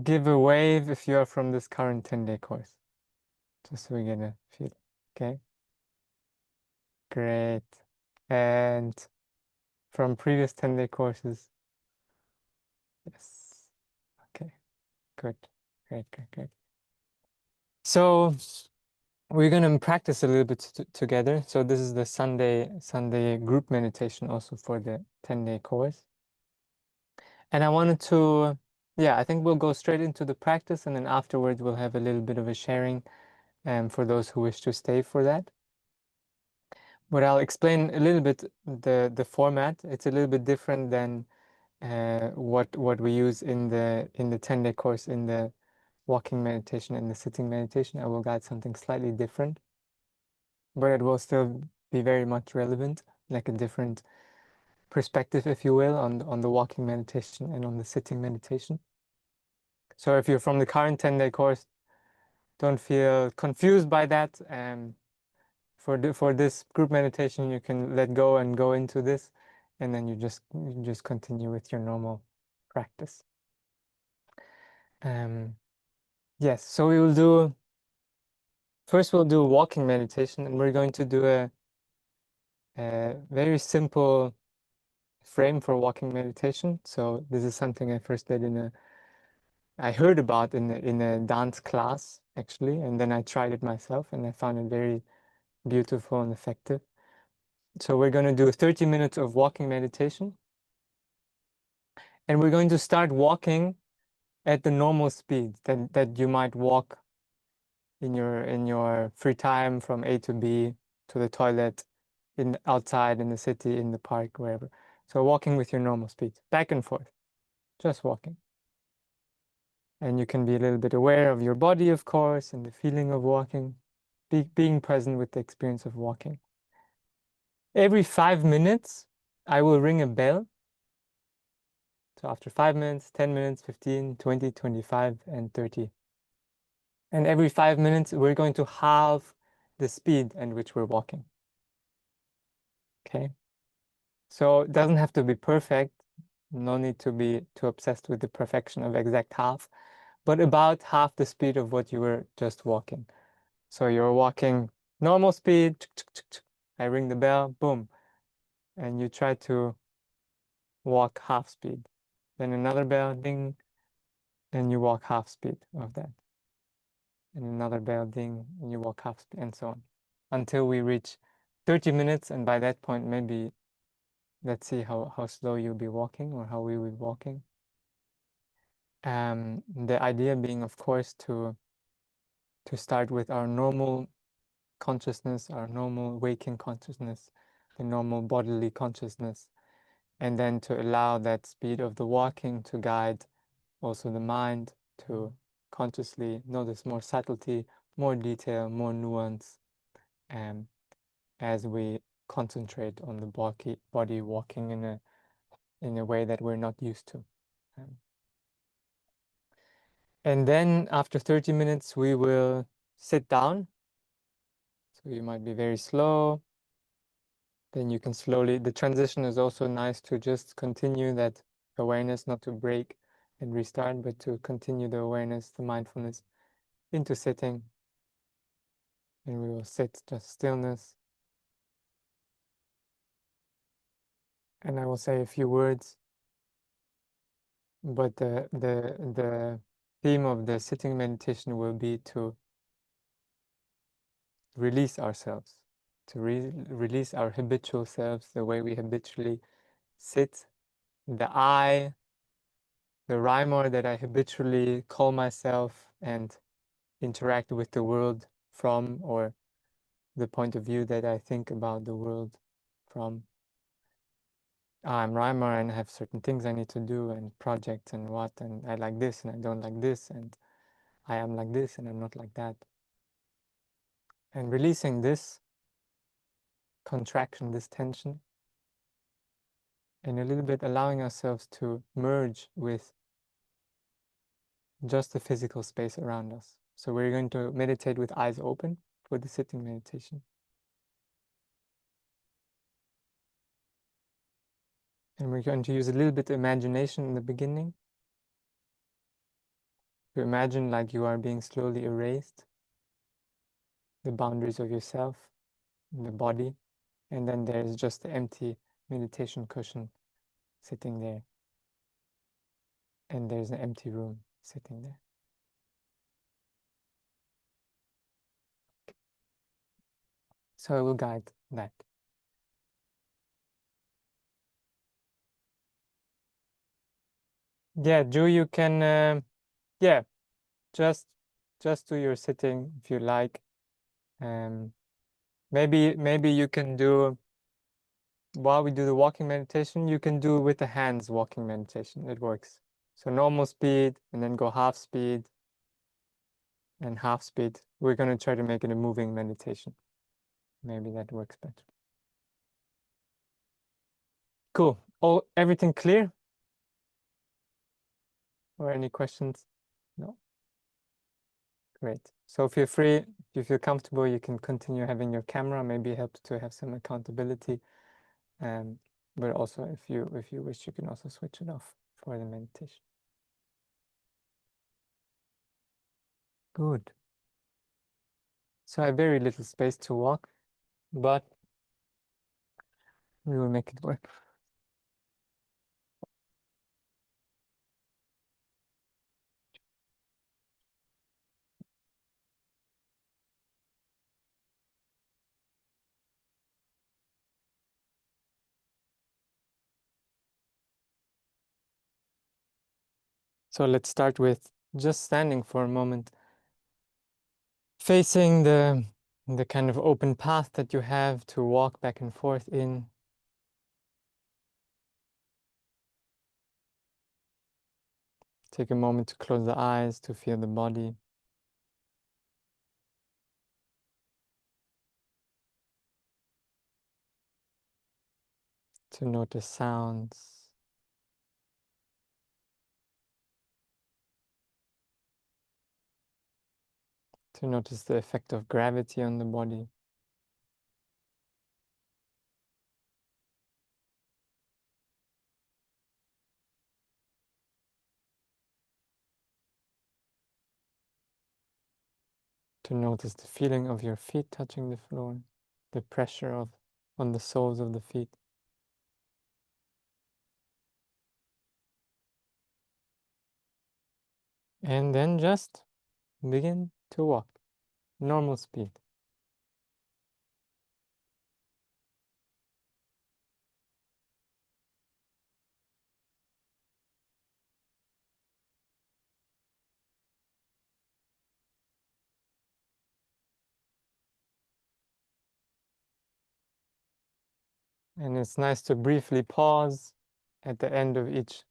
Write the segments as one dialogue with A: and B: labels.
A: give a wave if you're from this current 10-day course, just so we get a feel. Okay, great. And from previous 10-day courses, yes. Okay, good, great, great, great. So we're gonna practice a little bit together. So this is the Sunday group meditation also for the 10-day course. And I wanted to, yeah, I think we'll go straight into the practice, and then afterwards we'll have a little bit of a sharing for those who wish to stay for that. But I'll explain a little bit the format. It's a little bit different than what we use in the 10-day course, in the walking meditation and the sitting meditation. I will guide something slightly different, but it will still be very much relevant, like a different perspective, if you will, on the walking meditation and on the sitting meditation. So if you're from the current 10-day course, don't feel confused by that. For this group meditation, you can let go and go into this, and then you just continue with your normal practice. Yes, so first we'll do a walking meditation, and we're going to do a very simple frame for walking meditation. So this is something I first did I heard about in a dance class, actually, and then I tried it myself, and I found it very beautiful and effective. So we're going to do 30 minutes of walking meditation, and we're going to start walking at the normal speed that you might walk in your free time from A to B, to the toilet, outside in the city, in the park, wherever. So walking with your normal speed, back and forth, just walking. And you can be a little bit aware of your body, of course, and the feeling of walking, being present with the experience of walking. Every 5 minutes, I will ring a bell. So after 5 minutes, 10 minutes, 15, 20, 25, and 30. And every 5 minutes, we're going to halve the speed at which we're walking. Okay? So it doesn't have to be perfect. No need to be too obsessed with the perfection of exact half, but about half the speed of what you were just walking. So you're walking normal speed, I ring the bell, boom, and you try to walk half speed. Then another bell, ding, and you walk half speed of that. And another bell, ding, and you walk half speed, and so on, until we reach 30 minutes, and by that point, maybe let's see how slow you'll be walking, or how we will be walking. The idea being, of course, to start with our normal consciousness, our normal waking consciousness, the normal bodily consciousness, and then to allow that speed of the walking to guide also the mind to consciously notice more subtlety, more detail, more nuance, as we concentrate on the body walking in a way that we're not used to. And then after 30 minutes, we will sit down. So you might be very slow. Then you can slowly, the transition is also nice to just continue that awareness, not to break and restart, but to continue the awareness, the mindfulness into sitting. And we will sit, just stillness. And I will say a few words, but the theme of the sitting meditation will be to release ourselves, to release our habitual selves, the way we habitually sit, the I, the rhymer that I habitually call myself and interact with the world from, or the point of view that I think about the world from. I'm rhymer and I have certain things I need to do and projects and what, and I like this and I don't like this, and I am like this and I'm not like that. And releasing this contraction, this tension, and a little bit allowing ourselves to merge with just the physical space around us. So we're going to meditate with eyes open for the sitting meditation. And we're going to use a little bit of imagination in the beginning. You imagine like you are being slowly erased, the boundaries of yourself, the body, and then there's just the empty meditation cushion sitting there. And there's an empty room sitting there. So I will guide that. Yeah, Ju, you can, yeah, just do your sitting if you like. Maybe you can do, while we do the walking meditation, you can do with the hands walking meditation. It works. So normal speed and then go half speed and half speed. We're going to try to make it a moving meditation. Maybe that works better. Cool. Everything clear? Or any questions? No? Great. So feel free, if you feel comfortable, you can continue having your camera. Maybe it helps to have some accountability. But also, if you wish, you can also switch it off for the meditation. Good. So I have very little space to walk, but we will make it work. So let's start with just standing for a moment, facing the kind of open path that you have to walk back and forth in. Take a moment to close the eyes, to feel the body. To notice sounds. To notice the effect of gravity on the body. To notice the feeling of your feet touching the floor, the pressure on the soles of the feet. And then just begin to walk, normal speed. And it's nice to briefly pause at the end of each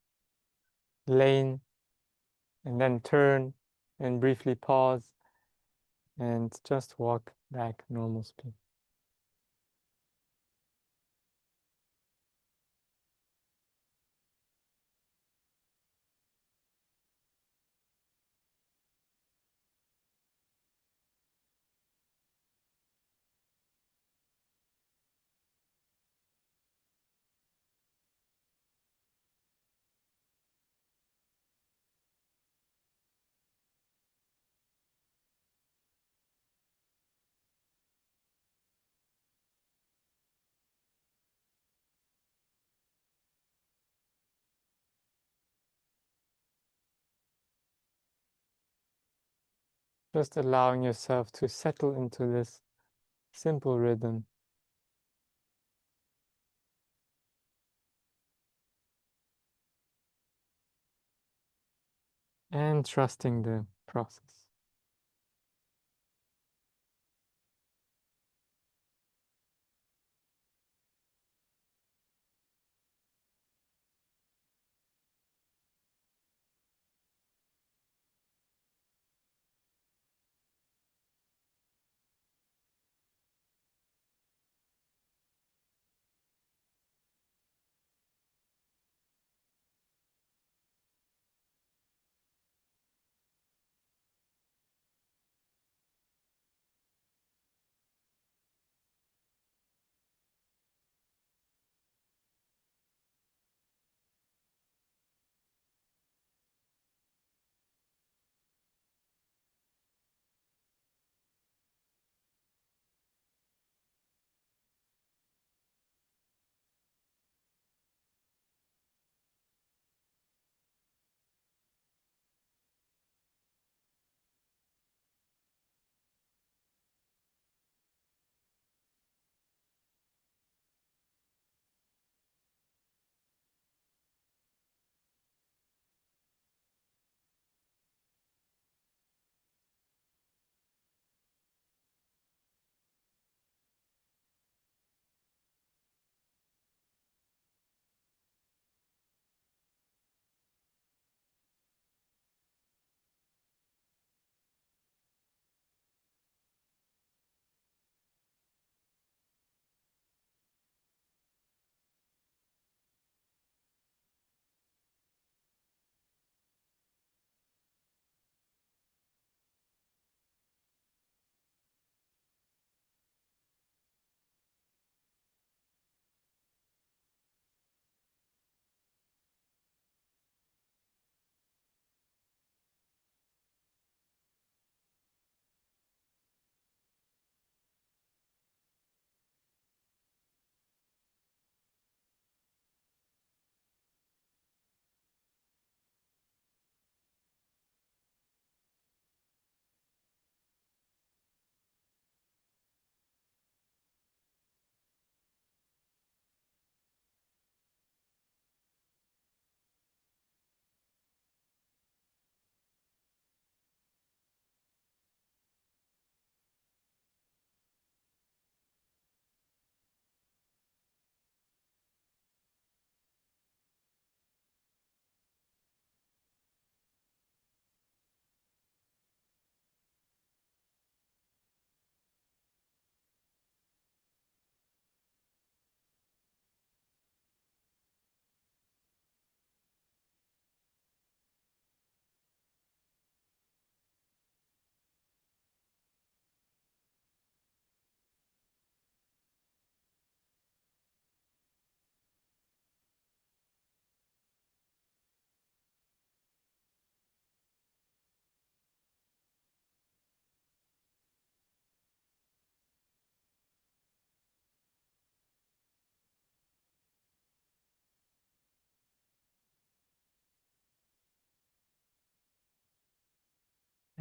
A: lane and then turn and briefly pause and just walk back normal speed. Just allowing yourself to settle into this simple rhythm. And trusting the process.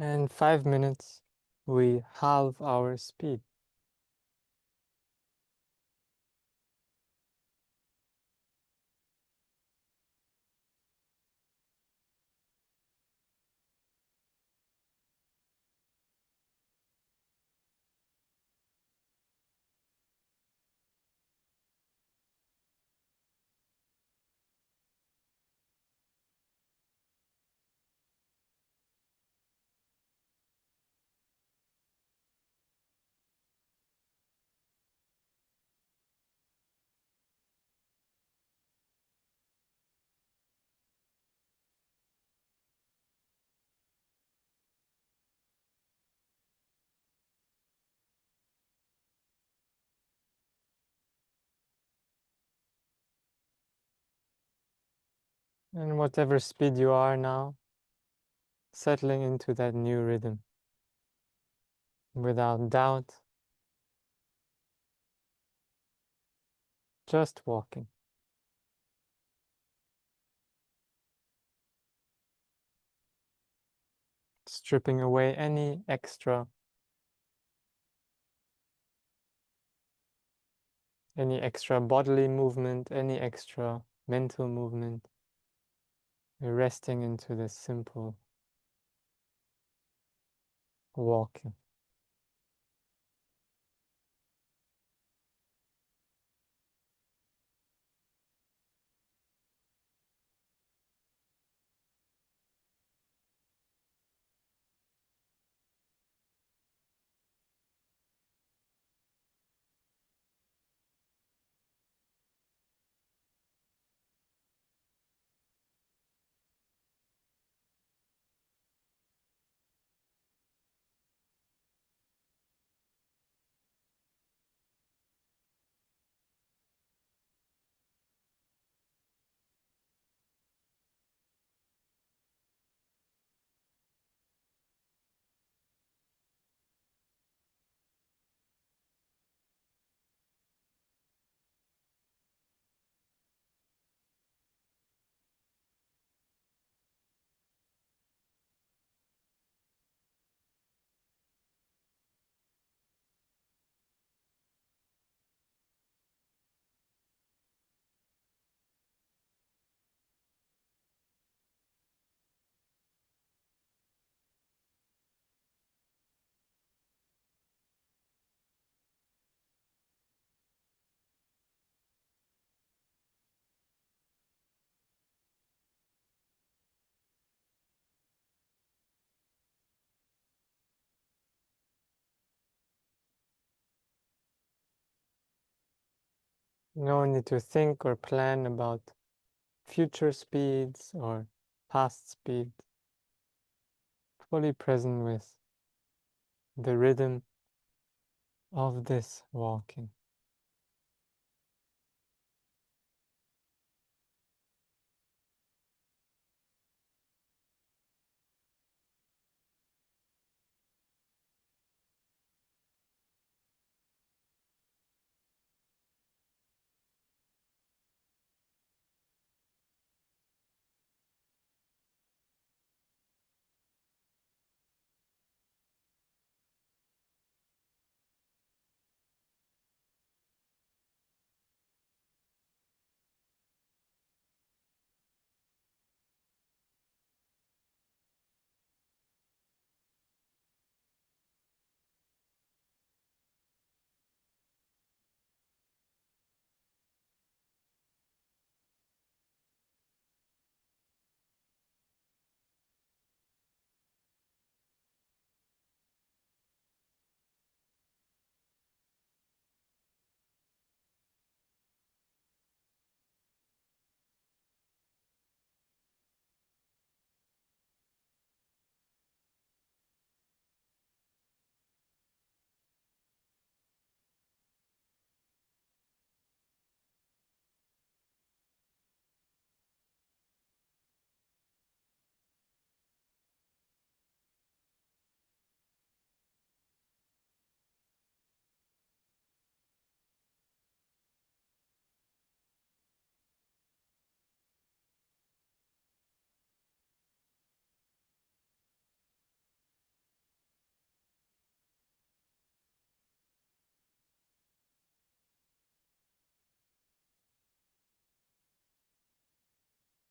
A: And 5 minutes, we halve our speed. And whatever speed you are now, settling into that new rhythm without doubt, just walking. Stripping away any extra bodily movement, any extra mental movement. You're resting into this simple walking. No need to think or plan about future speeds or past speed. Fully present with the rhythm of this walking.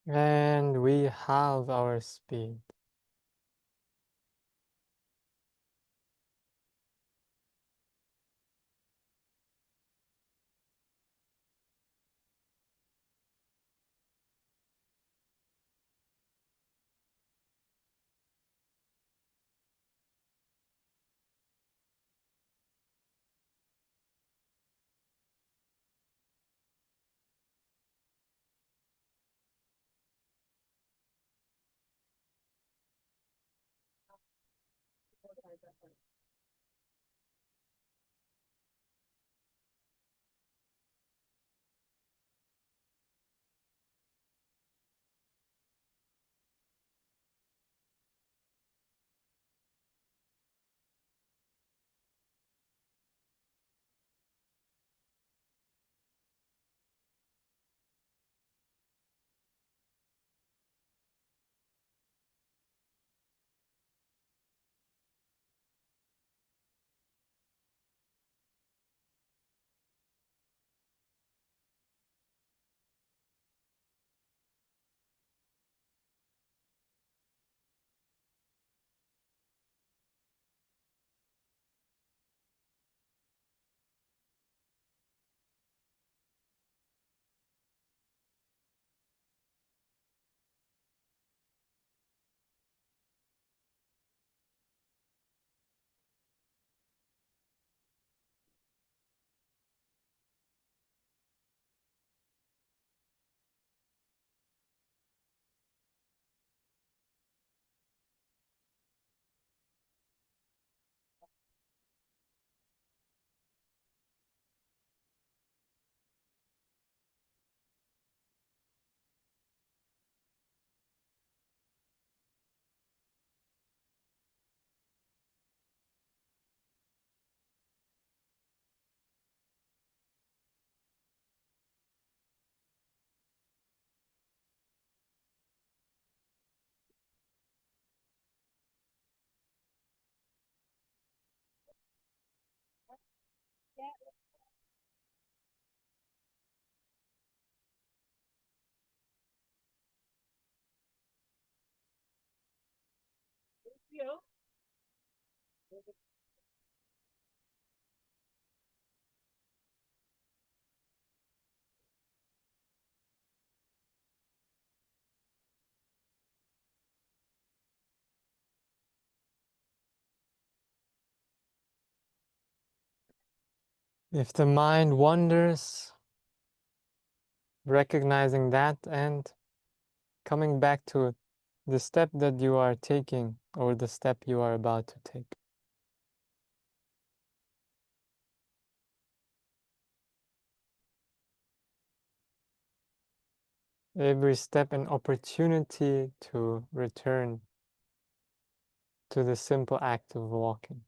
A: And we halve our speed. If the mind wanders, recognizing that and coming back to the step that you are taking or the step you are about to take. Every step an opportunity to return to the simple act of walking.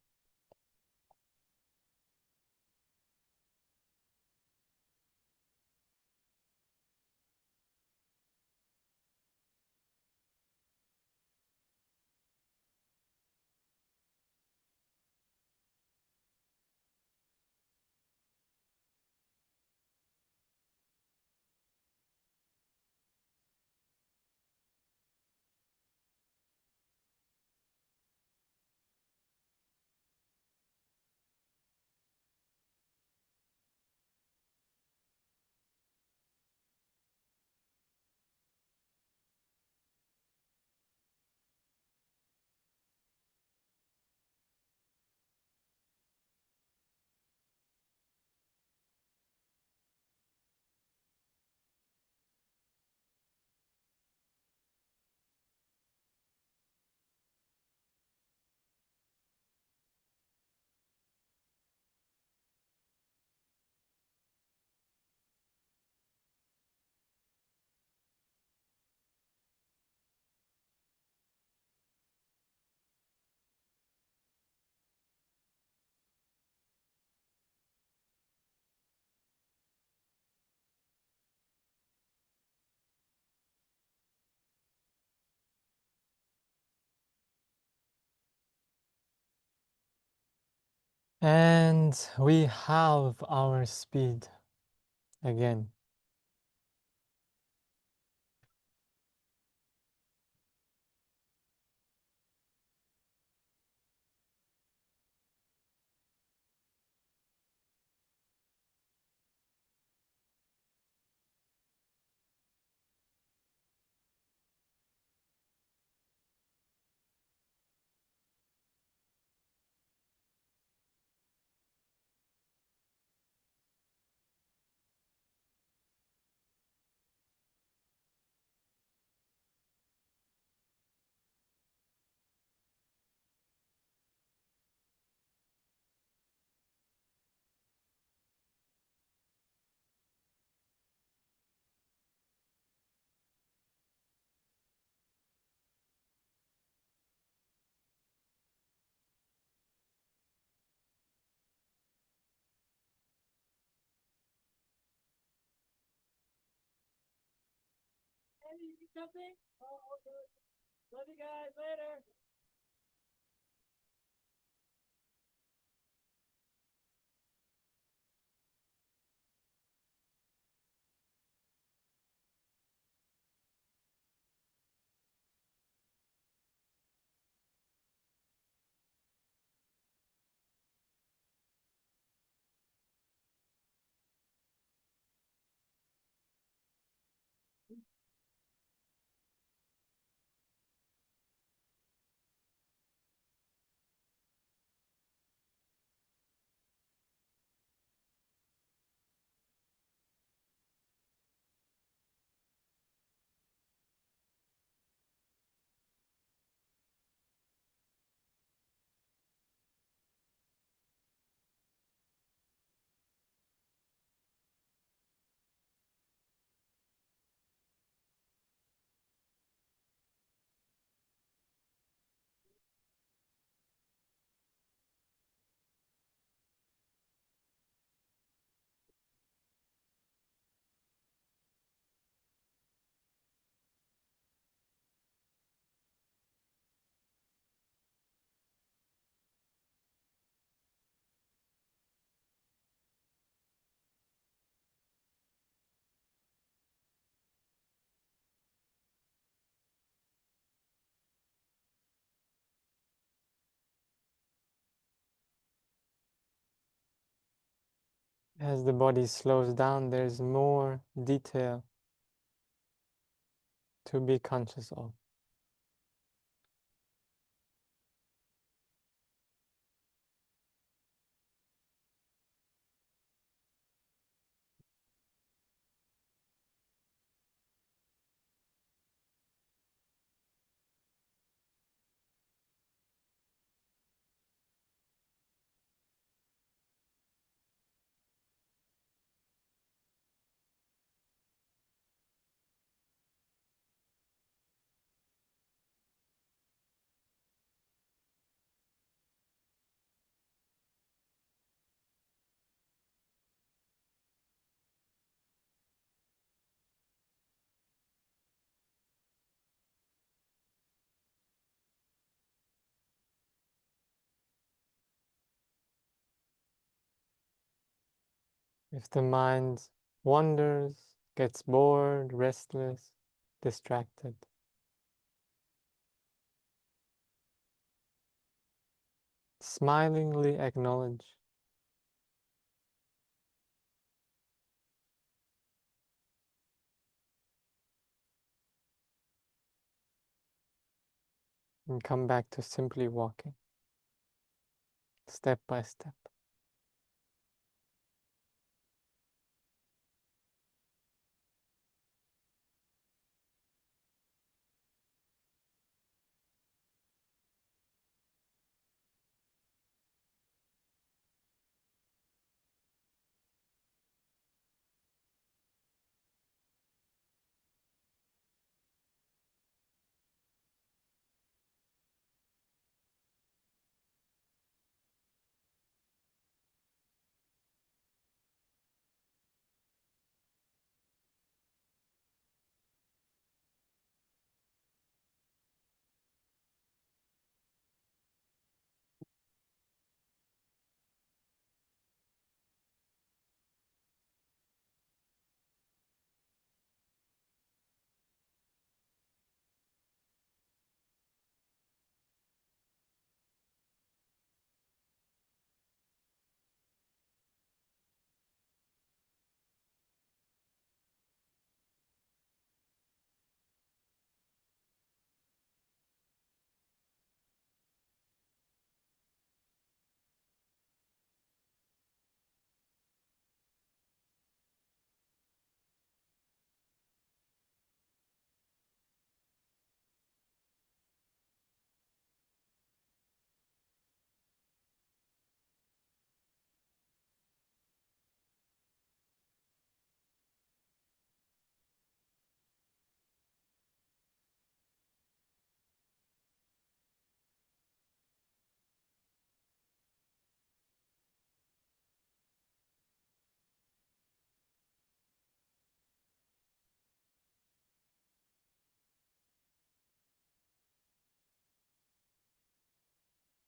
A: And we halve our speed again. As the body slows down, there's more detail to be conscious of. If the mind wanders, gets bored, restless, distracted, smilingly acknowledge. And come back to simply walking, step by step.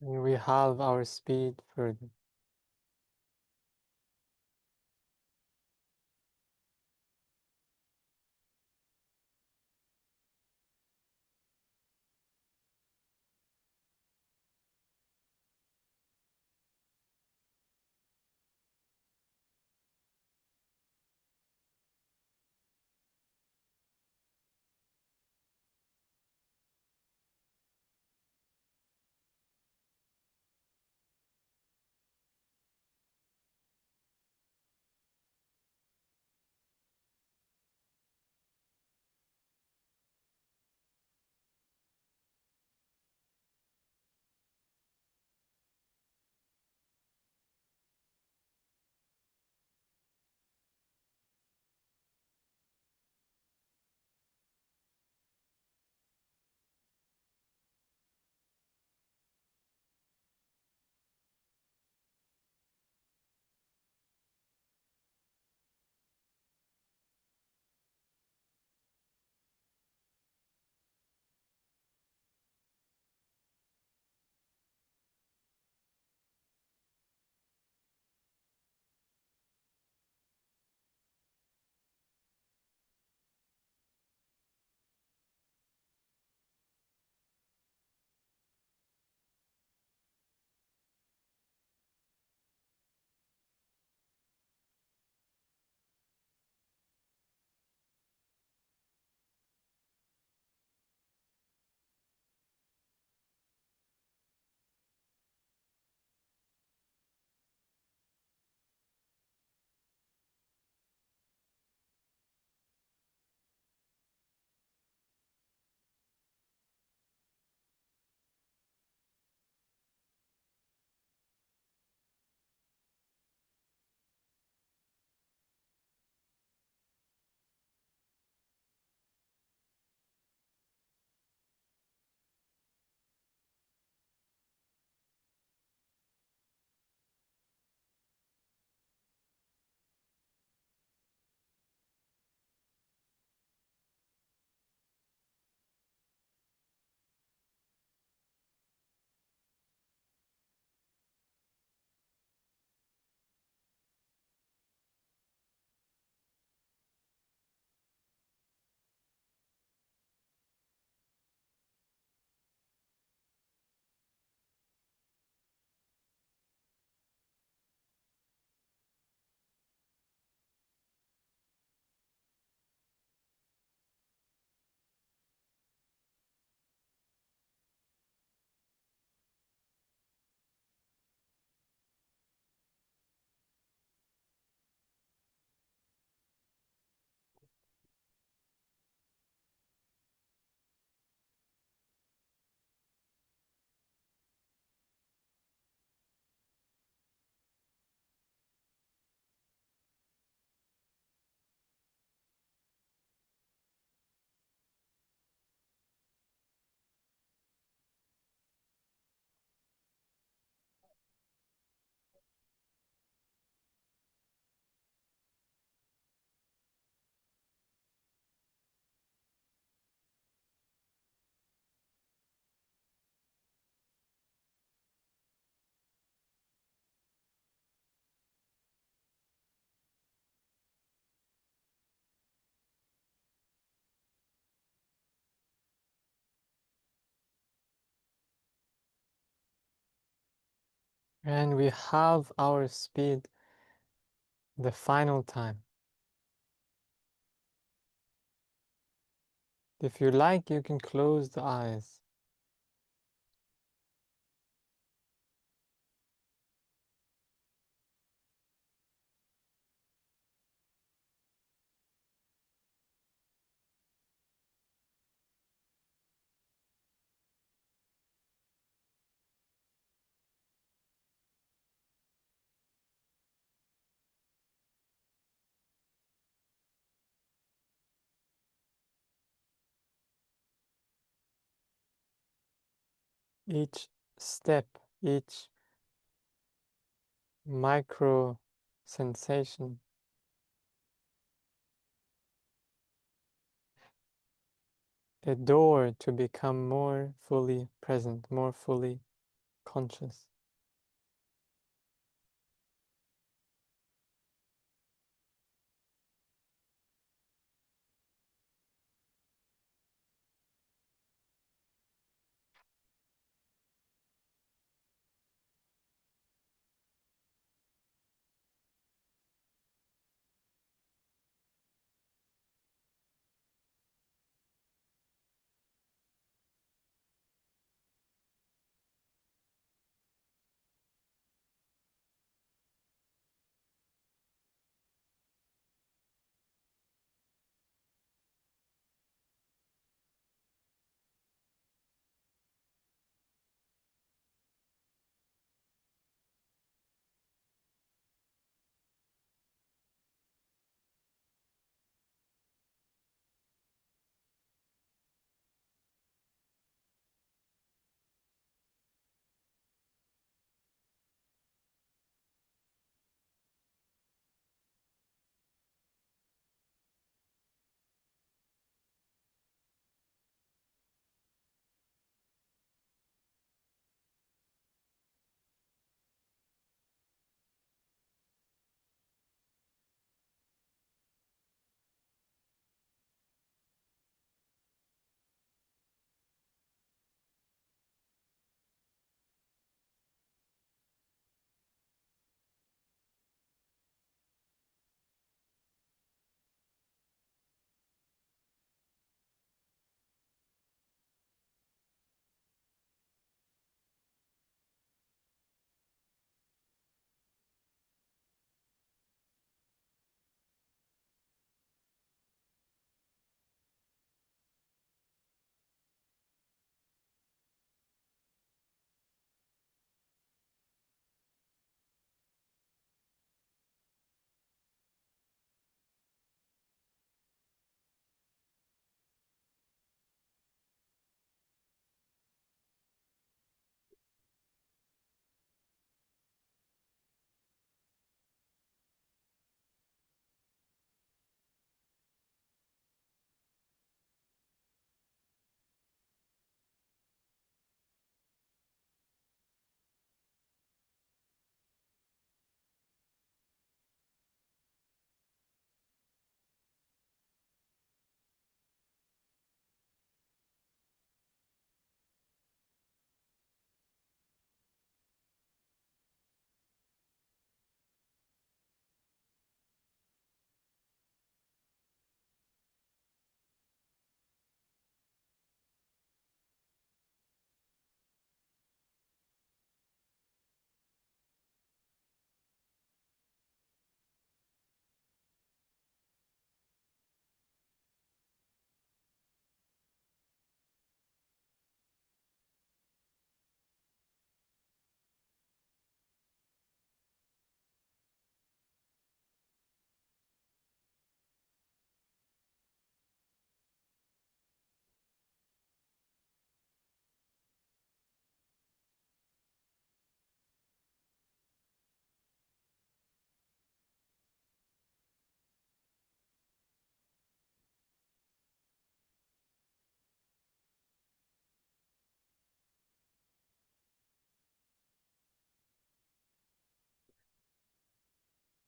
A: And we halve our speed further. And we halve our speed the final time. If you like, you can close the eyes. Each step, each micro sensation, a door to become more fully present, more fully conscious.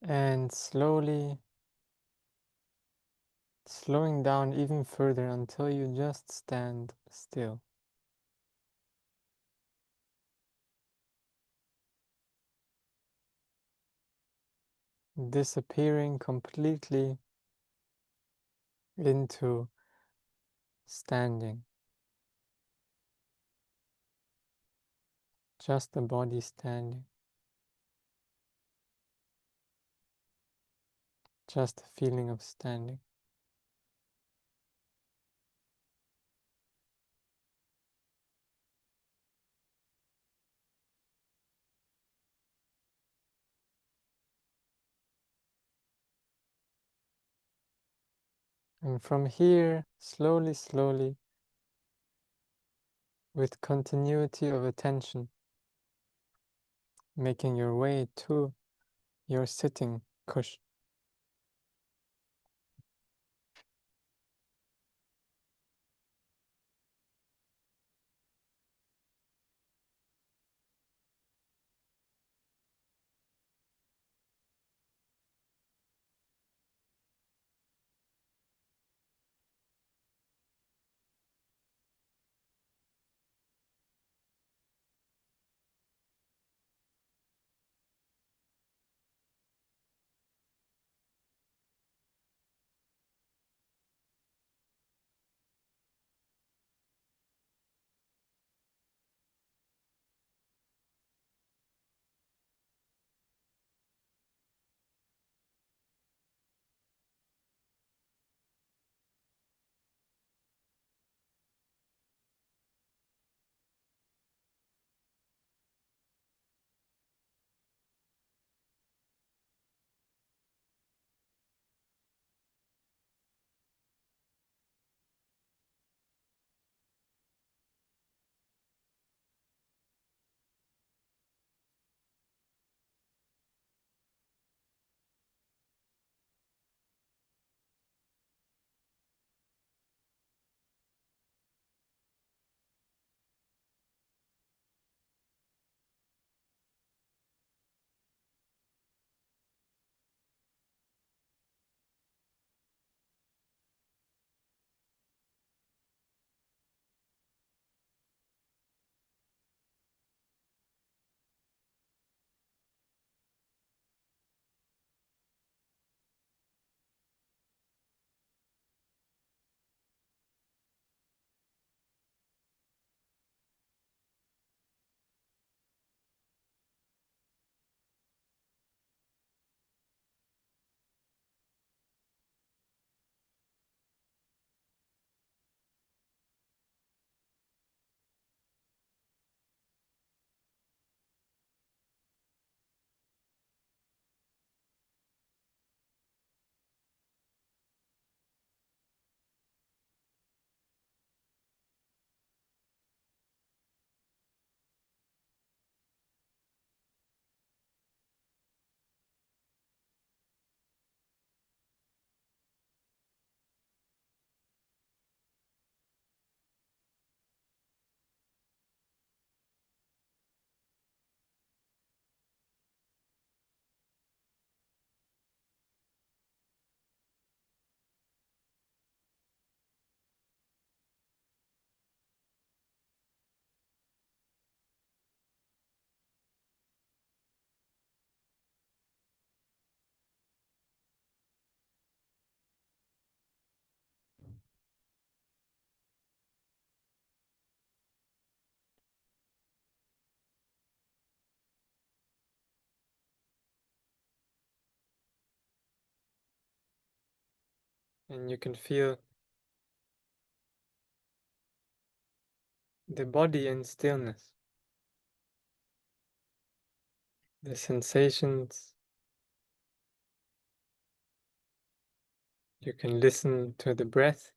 A: And slowly slowing down even further until you just stand still. Disappearing completely into standing. Just the body standing. Just the feeling of standing. And from here, slowly, slowly, with continuity of attention, making your way to your sitting cushion. And you can feel the body in stillness, the sensations. You can listen to the breath.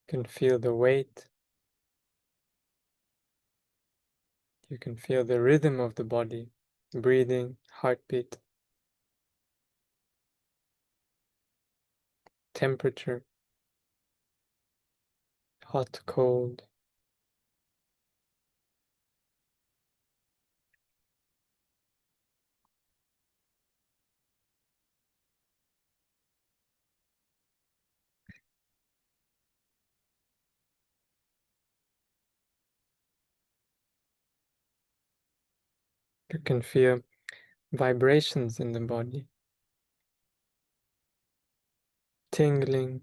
A: You can feel the weight. You can feel the rhythm of the body, breathing, heartbeat, temperature, hot, cold. You can feel vibrations in the body, tingling.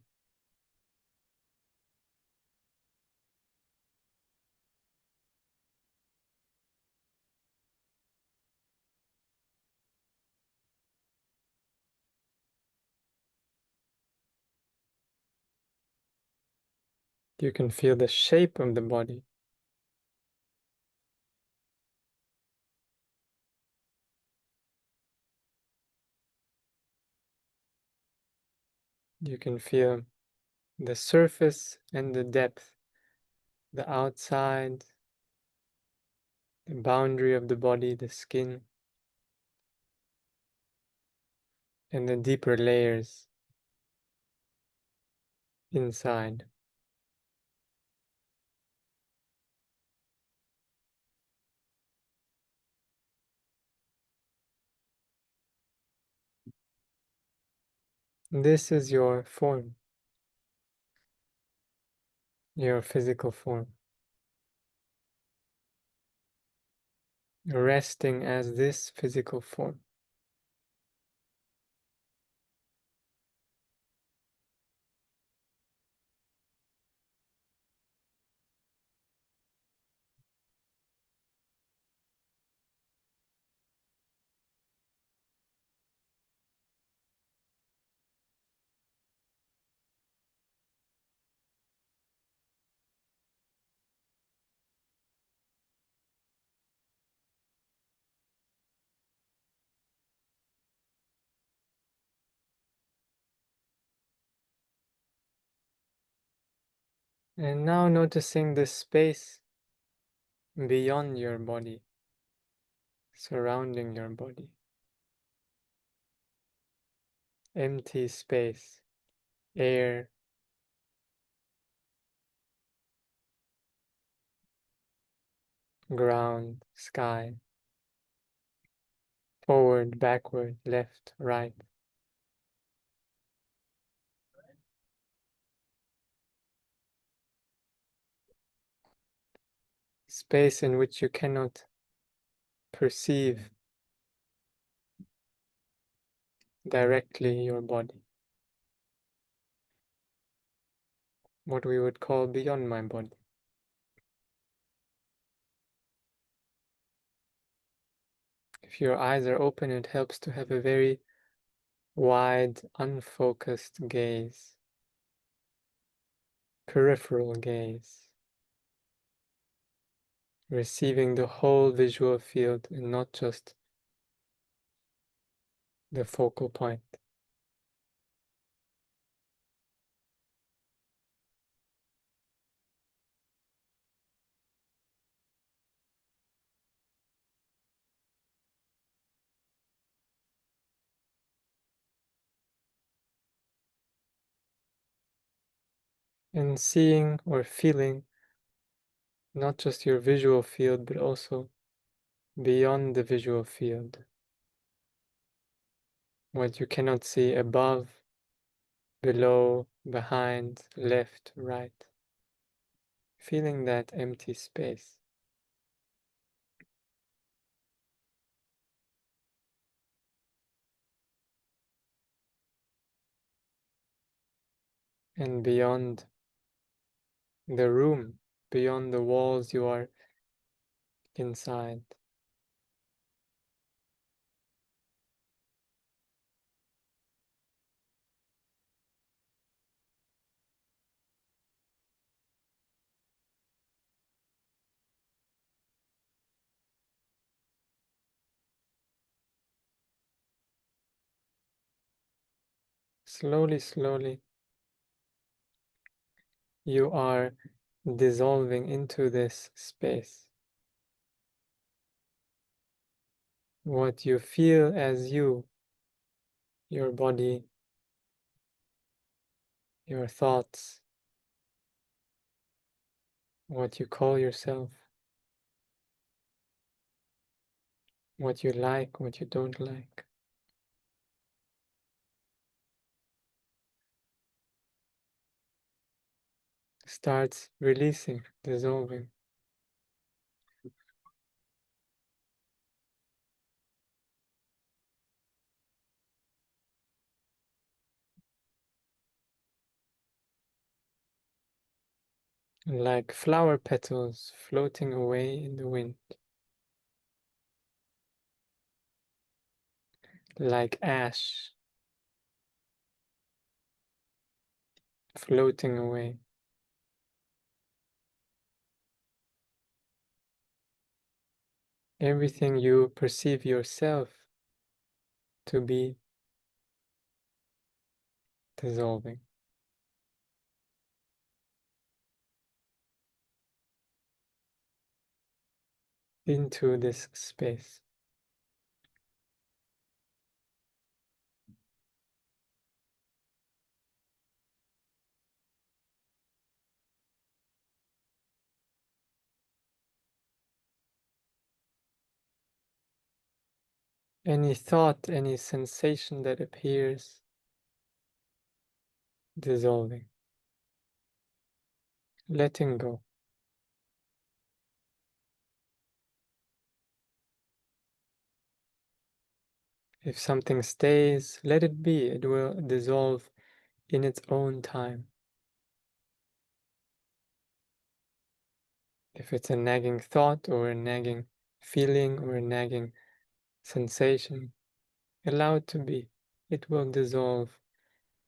A: You can feel the shape of the body. You can feel the surface and the depth, the outside, the boundary of the body, the skin, and the deeper layers inside. This is your form, your physical form. You're resting as this physical form. And now noticing the space beyond your body, surrounding your body. Empty space, air, ground, sky, forward, backward, left, right. Space in which you cannot perceive directly your body. What we would call beyond my body. If your eyes are open, it helps to have a very wide, unfocused gaze, peripheral gaze, receiving the whole visual field and not just the focal point. And seeing or feeling not just your visual field, but also beyond the visual field, what you cannot see above, below, behind, left, right. Feeling that empty space. And beyond the room, beyond the walls you are inside. Slowly, slowly, you are dissolving into this space. What you feel as you, your body, your thoughts, what you call yourself, what you like, what you don't like. Starts releasing, dissolving. Like flower petals floating away in the wind. Like ash floating away. Everything you perceive yourself to be dissolving into this space. Any thought, any sensation that appears, dissolving, letting go. If something stays, let it be. It will dissolve in its own time. If it's a nagging thought or a nagging feeling or a nagging sensation, allow it to be. It will dissolve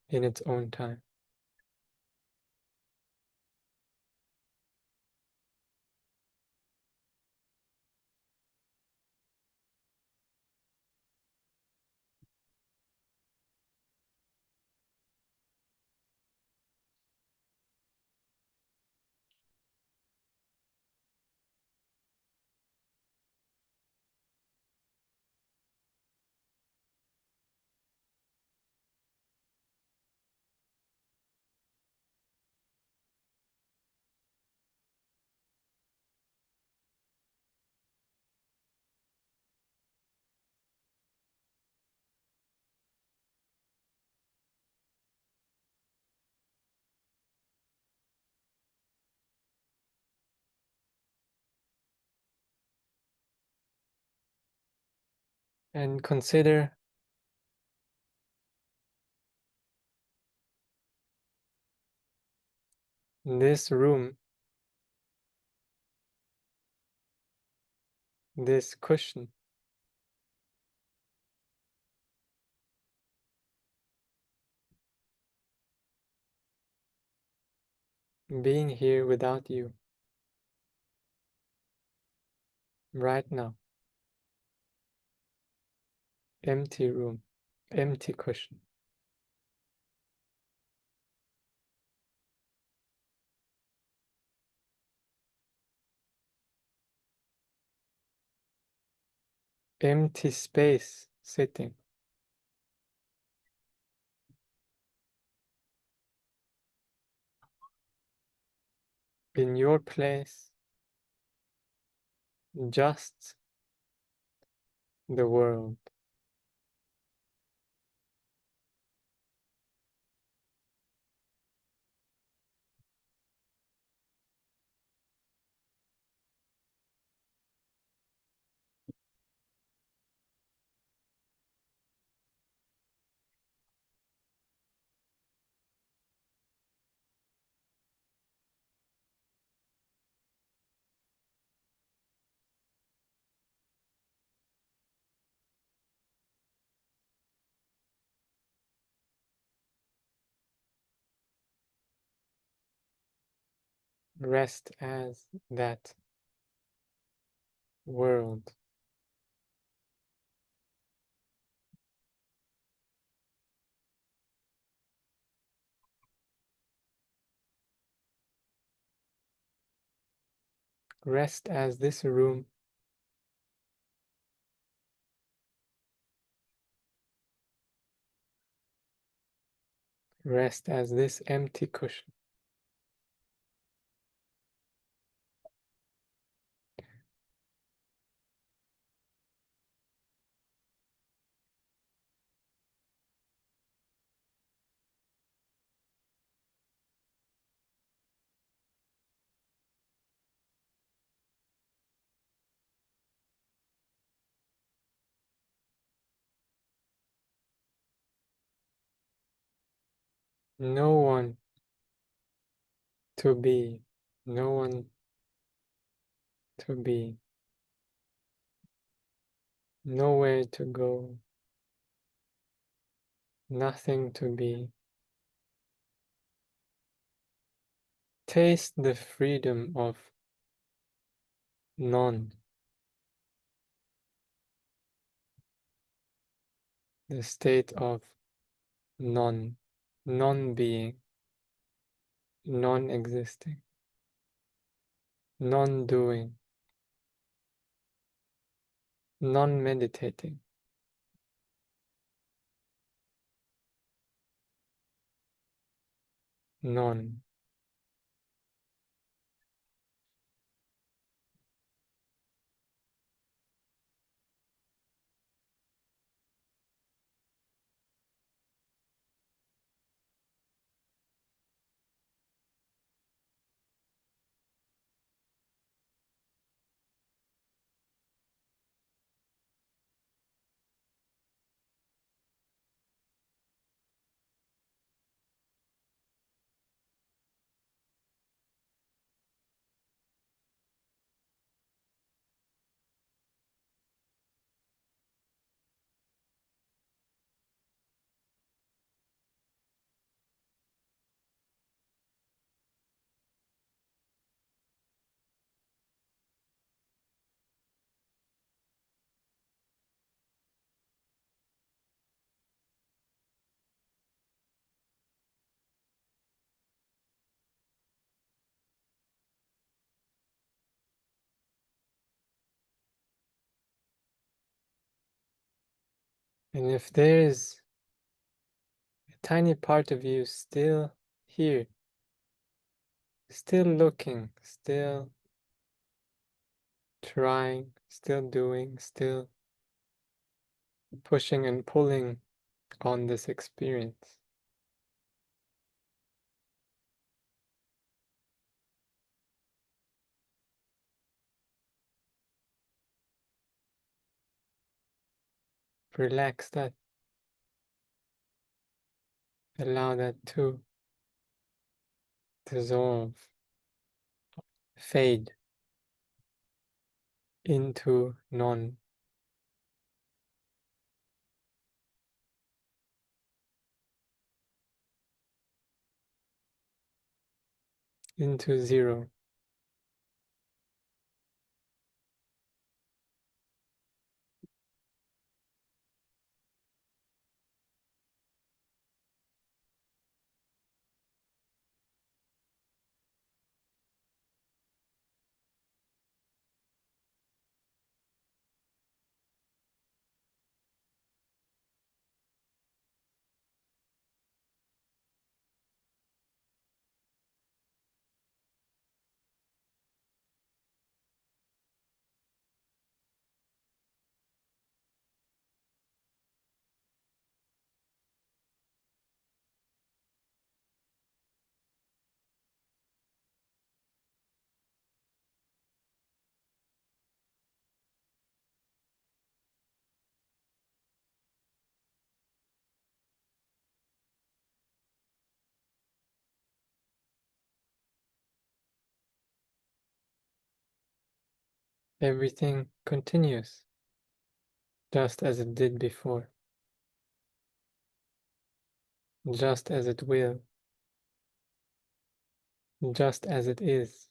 A: in its own time. And consider this room, this cushion, being here without you right now. Empty room, empty cushion. Empty space sitting. In your place, just the world. Rest as that world. Rest as this room. Rest as this empty cushion. No one to be. No one to be. Nowhere to go. Nothing to be. Taste the freedom of none. The state of none. Non-being. Non-existing. Non-doing. Non-meditating. None. And if there is a tiny part of you still here, still looking, still trying, still doing, still pushing and pulling on this experience, relax that, allow that to dissolve, fade into none, into zero. Everything continues just as it did before, just as it will, just as it is.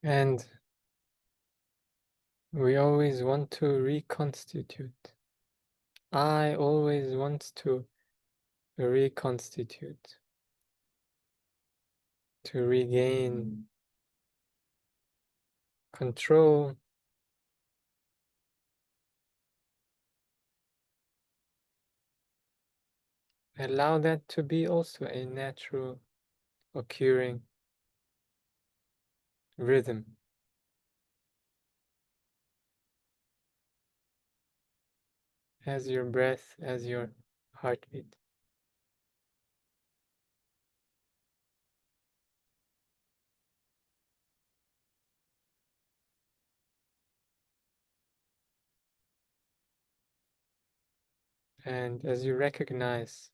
A: And we always want to reconstitute. I always want to reconstitute, to regain control, allow that to be also a natural occurring rhythm. As your breath, as your heartbeat. And as you recognize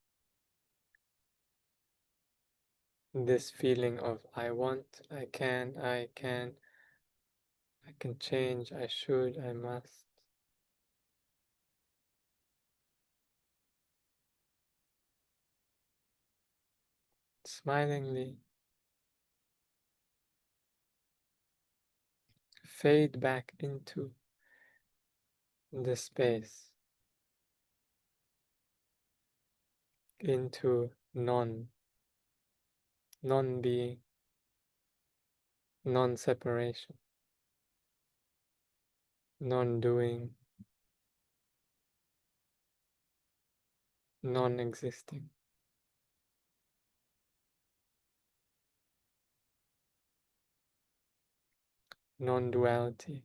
A: this feeling of I want, I can change, I should, I must, smilingly fade back into the space, into non-being, non-separation, non-doing, non-existing. Non-duality.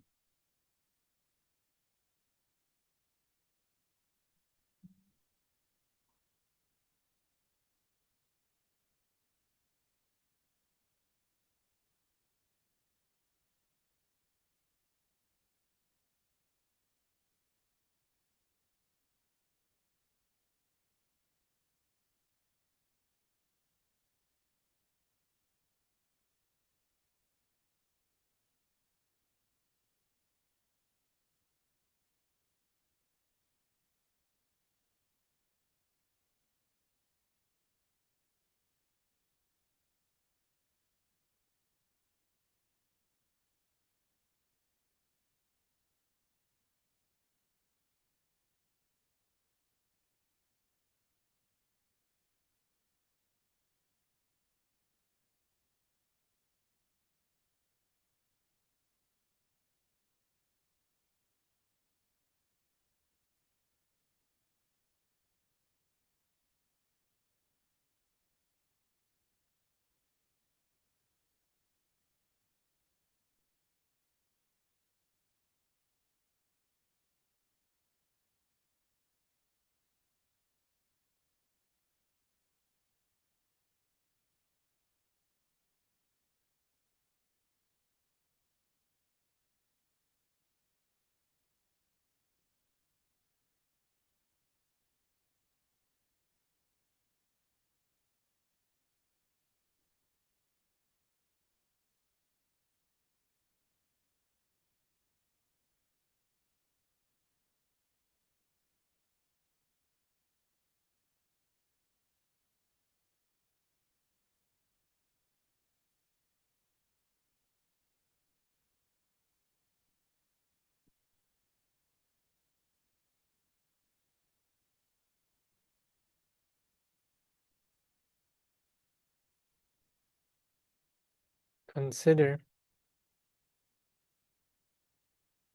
A: Consider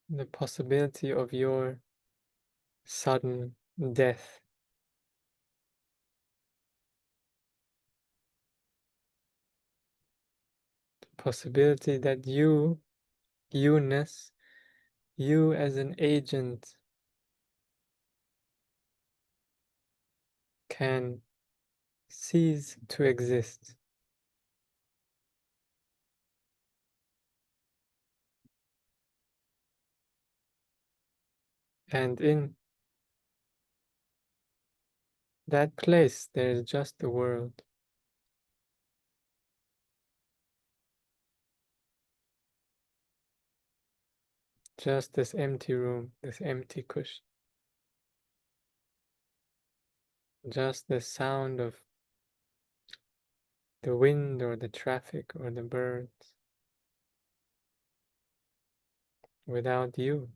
A: the possibility of your sudden death, possibility that you-ness, you as an agent can cease to exist. And in that place, there is just the world, just this empty room, this empty cushion, just the sound of the wind or the traffic or the birds. without you.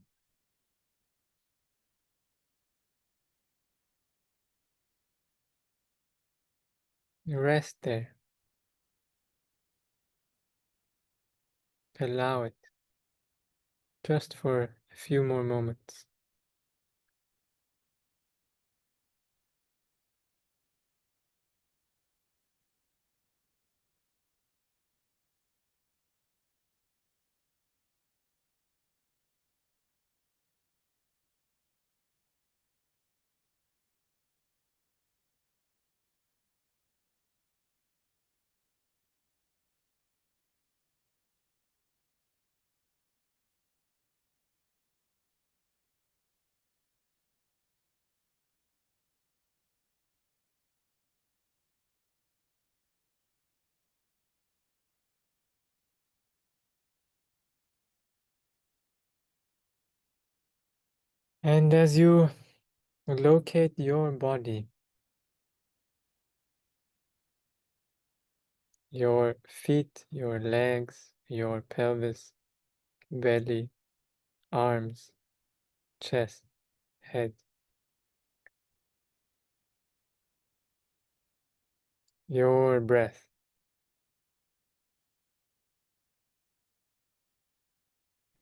A: Rest there. Allow it just for a few more moments. And as you locate your body, your feet, your legs, your pelvis, belly, arms, chest, head, your breath,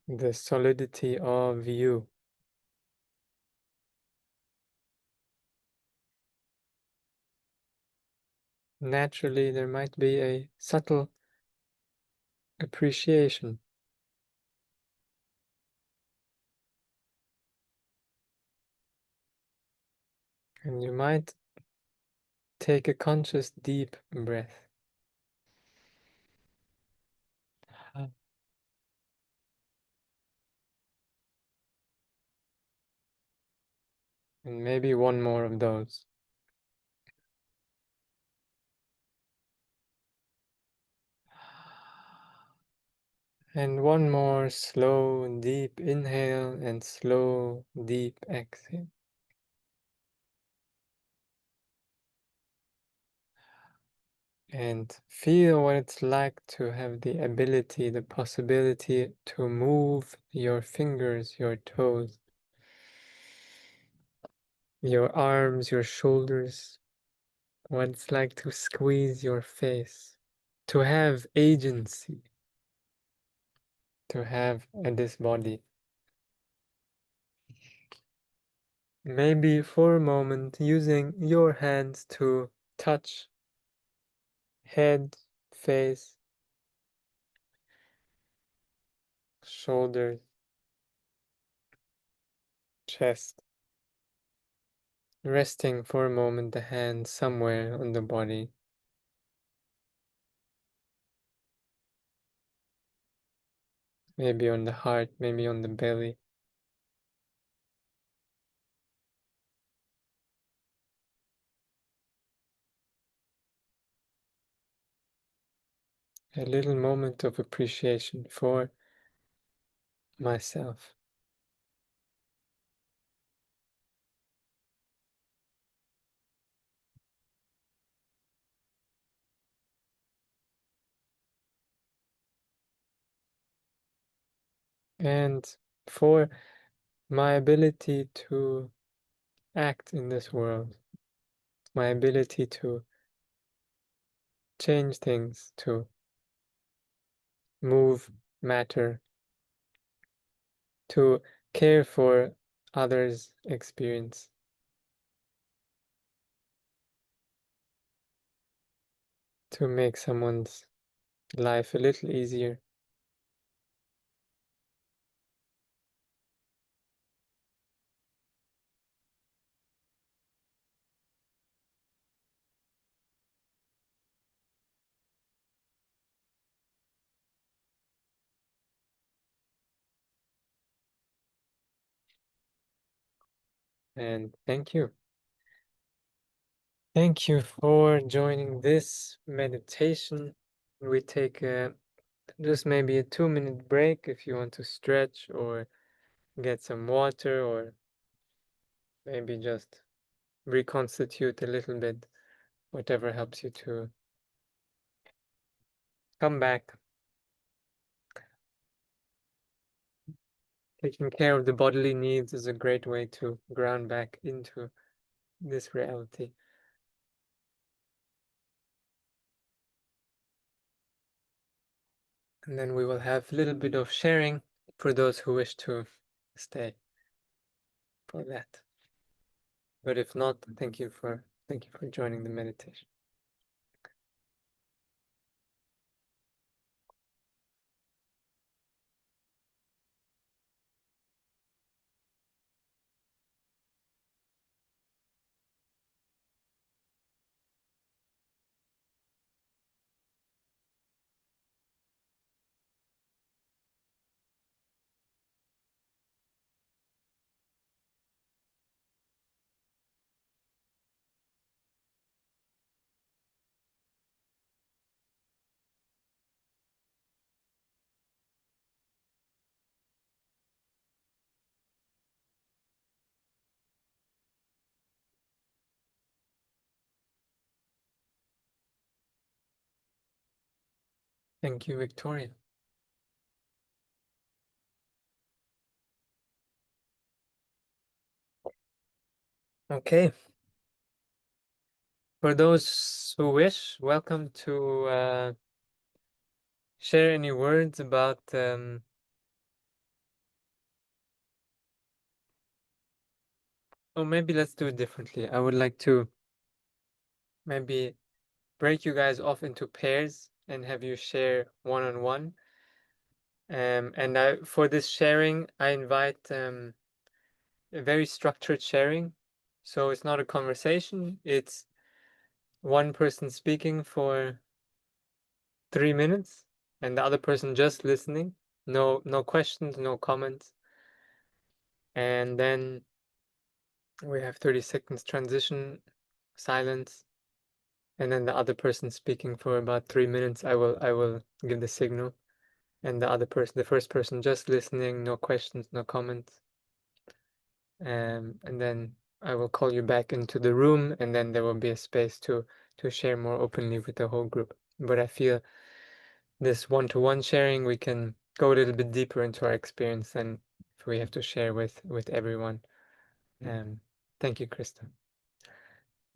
A: the solidity of you. Naturally, there might be a subtle appreciation, and you might take a conscious deep breath. And maybe one more of those. And one more slow, deep inhale and slow, deep exhale. And feel what it's like to have the ability, the possibility to move your fingers, your toes, your arms, your shoulders, what it's like to squeeze your face, to have agency, to have this body. Maybe for a moment using your hands to touch head, face, shoulders, chest. Resting for a moment the hand somewhere on the body. Maybe on the heart, maybe on the belly. A little moment of appreciation for myself. And for my ability to act in this world, my ability to change things, to move matter, to care for others' experience, to make someone's life a little easier. And thank you. Thank you for joining this meditation. We take just maybe a 2-minute break if you want to stretch or get some water or maybe just reconstitute a little bit, whatever helps you to come back. Taking care of the bodily needs is a great way to ground back into this reality. And then we will have a little bit of sharing for those who wish to stay for that. But if not, thank you for joining the meditation. Thank you, Victoria. Okay. For those who wish, welcome to share any words about or maybe let's do it differently. I would like to maybe break you guys off into pairs and have you share one-on-one. And for this sharing, I invite a very structured sharing. So it's not a conversation, it's one person speaking for 3 minutes and the other person just listening. No questions, no comments. And then we have 30 seconds transition, silence, and then the other person speaking for about 3 minutes. I will give the signal, and the first person just listening, no questions, no comments. And then I will call you back into the room, and then there will be a space to share more openly with the whole group. But I feel this one-to-one sharing, we can go a little bit deeper into our experience than if we have to share with everyone. Thank you, Krista.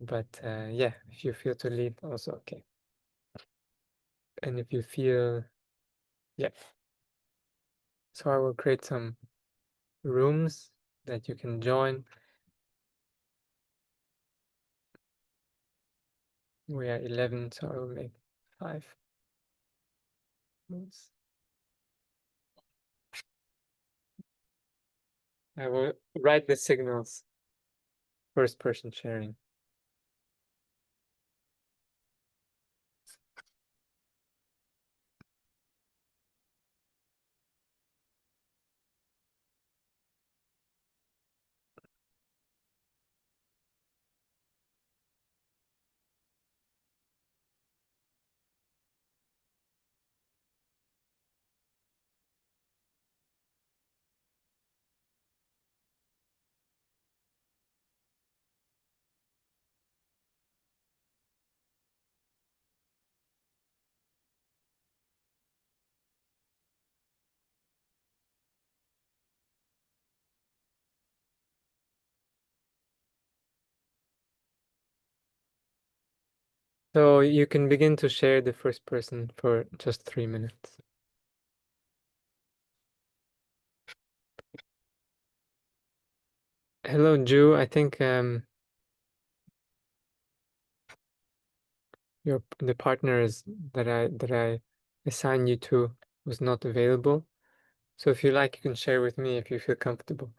A: But yeah, if you feel to lead, also okay. And if you feel, yeah. So I will create some rooms that you can join. We are 11, so I will make 5 rooms. I will write the signals, first person sharing. So you can begin to share the first person for just 3 minutes. Hello, Ju. I think the partner is that I assign you to was not available. So if you like, you can share with me if you feel comfortable.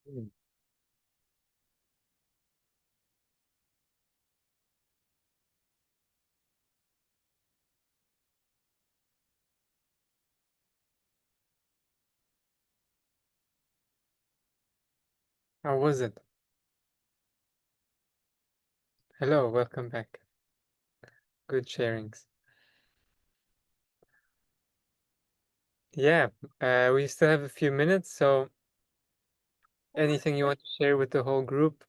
A: Mm. How was it? Hello, welcome back. Good sharings. Yeah, we still have a few minutes, so anything you want to share with the whole group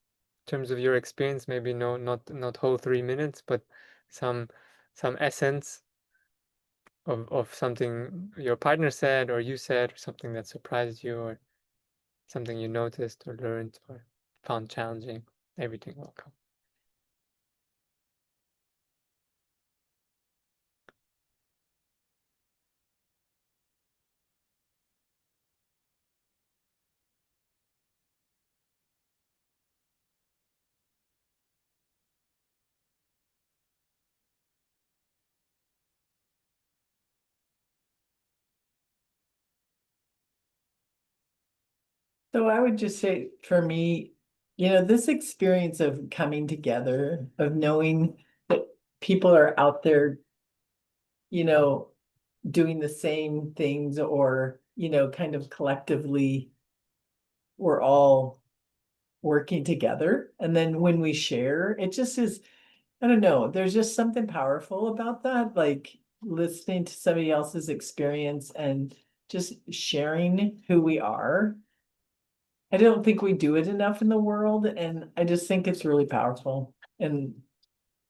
A: in terms of your experience? Maybe no, not whole 3 minutes, but some some essence of something your partner said or you said, or something that surprised you, or something you noticed or learned or found challenging. Everything welcome.
B: So I would just say for me, this experience of coming together, of knowing that people are out there, you know, doing the same things or, kind of collectively, we're all working together. And then when we share, it just is, I don't know, there's just something powerful about that, like listening to somebody else's experience and just sharing who we are. I don't think we do it enough in the world, and I just think it's really powerful. And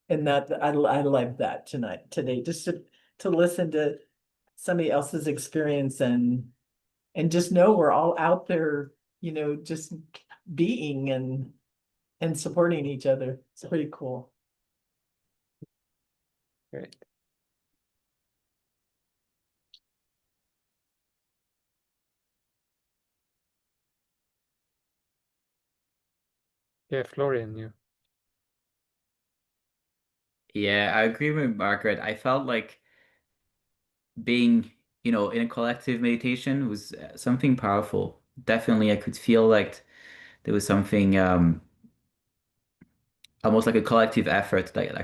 B: that I like that today, just to listen to somebody else's experience and just know we're all out there, just being and supporting each other. It's pretty cool.
A: Great. Yeah, Florian, you.
C: Yeah, I agree with Margaret. I felt like being, in a collective meditation was something powerful. Definitely, I could feel like there was something almost like a collective effort that I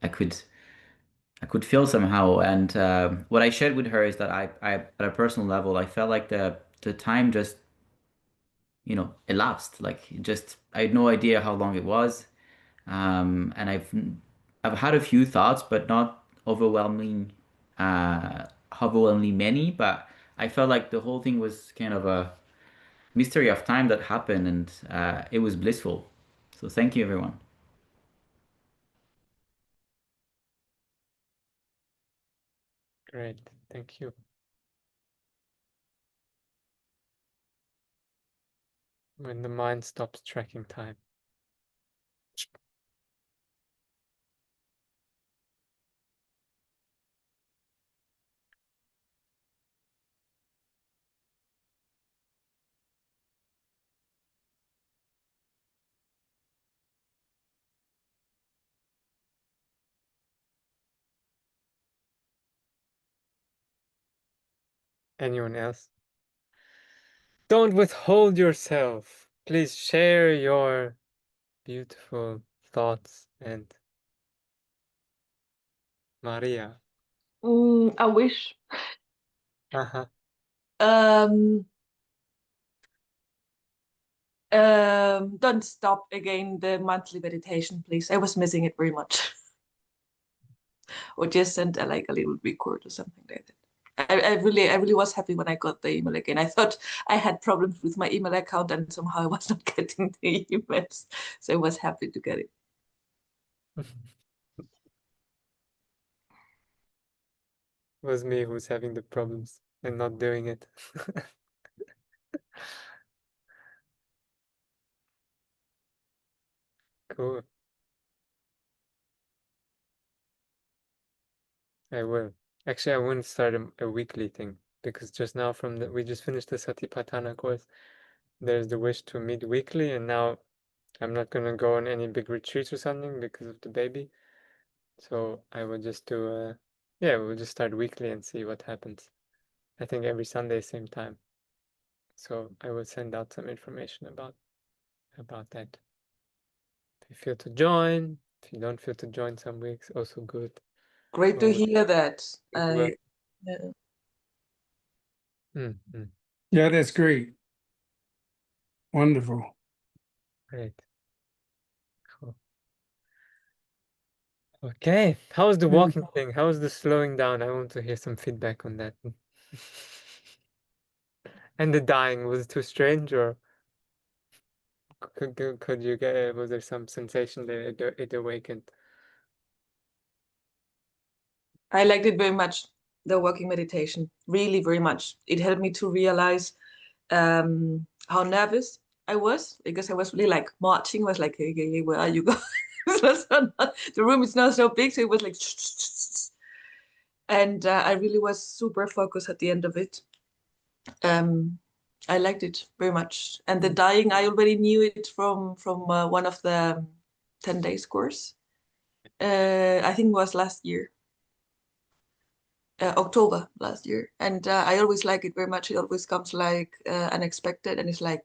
C: could feel somehow. And what I shared with her is that at a personal level, I felt like the time just, elapsed. Like just I had no idea how long it was. And I've had a few thoughts, but not uh, overwhelmingly many. But I felt like the whole thing was kind of a mystery of time that happened, and it was blissful. So thank you, everyone.
A: Great. Thank you. When the mind stops tracking time. Anyone else? Don't withhold yourself. Please share your beautiful thoughts. And Maria.
D: I wish.
A: Uh-huh.
D: Um, don't stop again the monthly meditation, please. I was missing it very much. Or just send like a little record or something like that. I really was happy when I got the email again. I thought I had problems with my email account and somehow I was not getting the emails. So I was happy to get it.
A: Was me who's having the problems and not doing it. Cool. I will. Actually, I wouldn't start a weekly thing because just now we just finished the Satipatthana course. There's the wish to meet weekly, and now I'm not gonna go on any big retreats or something because of the baby. So I will just do yeah, we'll just start weekly and see what happens. I think every Sunday, same time. So I will send out some information about about that. If you feel to join, if you don't feel to join some weeks, also good.
D: Great to
A: Well,
D: hear that.
A: well.
D: Yeah.
A: Mm.
E: Yeah, that's great. Wonderful.
A: Great. Cool. Okay, how's the
E: Mm.
A: walking thing? How's the slowing down? I want to hear some feedback on that. And the dying, was it too strange, or could you get, was there some sensation that it awakened?
D: I liked it very much, the walking meditation, really very much. It helped me to realize how nervous I was, because I was really like marching, was like, hey, where are you going? The room is not so big, so it was like, and I really was super focused at the end of it. I liked it very much. And the dying, I already knew it from one of the 10 days course. I think it was last year. October last year, and I always like it very much. It always comes like unexpected, and it's like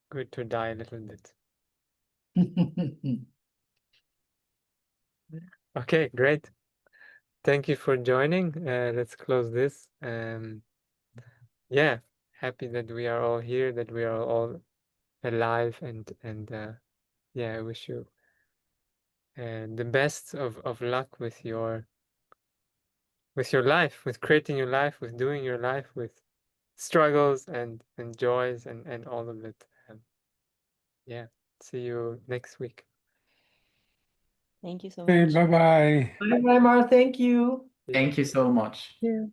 A: Good to die a little bit. Okay, great. Thank you for joining. Let's close this. Yeah, happy that we are all here, that we are all alive, and yeah, I wish you the best of luck with your life, with creating your life, with doing your life, with struggles and joys and all of it. Yeah, see you next week.
F: Thank you so
E: Okay,
F: much.
E: bye-bye.
B: Bye, Mar. Thank you.
C: Thank you so much.
F: Yeah.